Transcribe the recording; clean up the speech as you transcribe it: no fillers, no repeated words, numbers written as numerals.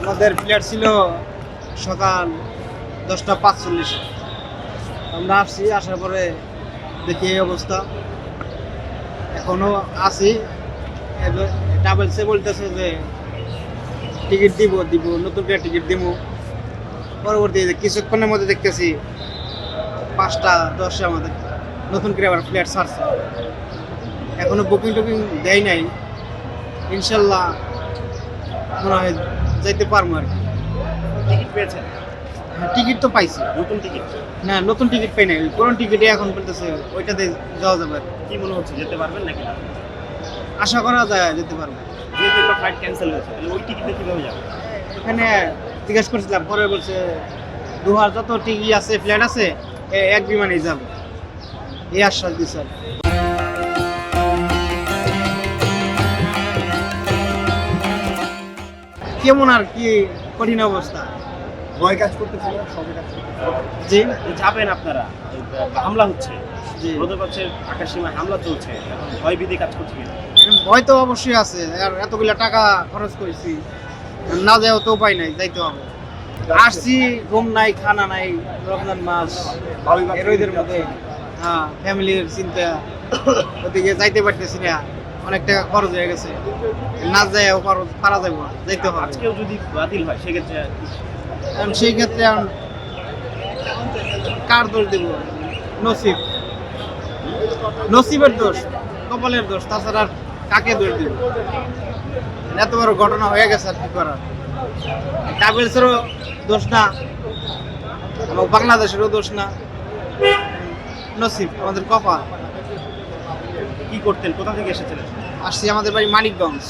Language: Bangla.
আমাদের প্লেয়ার ছিল সকাল 10:45। আমরা আসার পরে দেখি এই অবস্থা, এখনো আছি। ট্রাভেলসে বলতেছে যে টিকিট দিব নতুন করে টিকিট দিব। পরবর্তী কিছুক্ষণের মধ্যে দেখতেছি 5:10 আমাদের নতুন করে আবার ফ্ল্যাট ছাড়ছে। এখনো বুকিং টুকিং দেয় নাই, ইনশাল্লাহ মনে হয় যাইতে পারবো আর কি। টিকিট পেয়েছেন? হ্যাঁ, টিকিট তো পাইছি। নতুন টিকিট? না, নতুন টিকিট পাই নাই, পুরনো টিকিটে এখন বলতেছে ওইটাতে যাওয়া যাবে আর কি। কি মনে হচ্ছে, যেতে পারবেন নাকি না? আশা করা যায় যেতে পারবো। যেহেতু একটা ফ্লাইট ক্যান্সেল হয়েছে, তাহলে ওই টিকিটে কীভাবে যাবেন? এখানে জিজ্ঞেস করছিলাম, পরে বলছে 2000 যত টিকিট আছে ফ্লাইট আছে এক বিমানেই যাবে, এই আশ্বাস দিচ্ছে। কেমন আর কি কঠিন অবস্থা, ভয় কাজ করতেছিল, সবে কাজ করতেছিল। জি যাবেন আপনারা, হামলা হচ্ছে, জি। মধ্যপ্রাচ্যের আকাশসীমায় হামলা চলছে, এখন ভয় ভীতি কাজ করছে কিনা? ভয় তো অবশ্যই আছে, আর এতগুলা টাকা খরচ করেছি, না যাওয়া তো উপায় নাই, যাইতে হবে। আসছি, ঘুম নাই, খানা নাই, রমজান মাস, এর ওইদের মধ্যে হ্যাঁ ফ্যামিলির চিন্তা, ওদিকে যাইতে পারতেছি না, অনেক টাকা খরচ হয়ে গেছে, না যাইও পারা যাবো না, যাইতে হবে। আজকেও যদি বাতিল হয় সেক্ষেত্রে এখন সেই ক্ষেত্রে এখন কার দোষ দেব? নসিবের দোষ, কপালের দোষ, তাছাড়া আর কাকে দোষ দেব? এত বড় ঘটনা হয়ে গেছে, আর কি করার। ট্রাভেলসেরও দোষ না, এবং বাংলাদেশেরও দোষ না, নসিব, আমাদের কপাল। কি করতেন, কোথা থেকে এসেছিলেন? আসছি আমাদের বাড়ি মানিকগঞ্জ।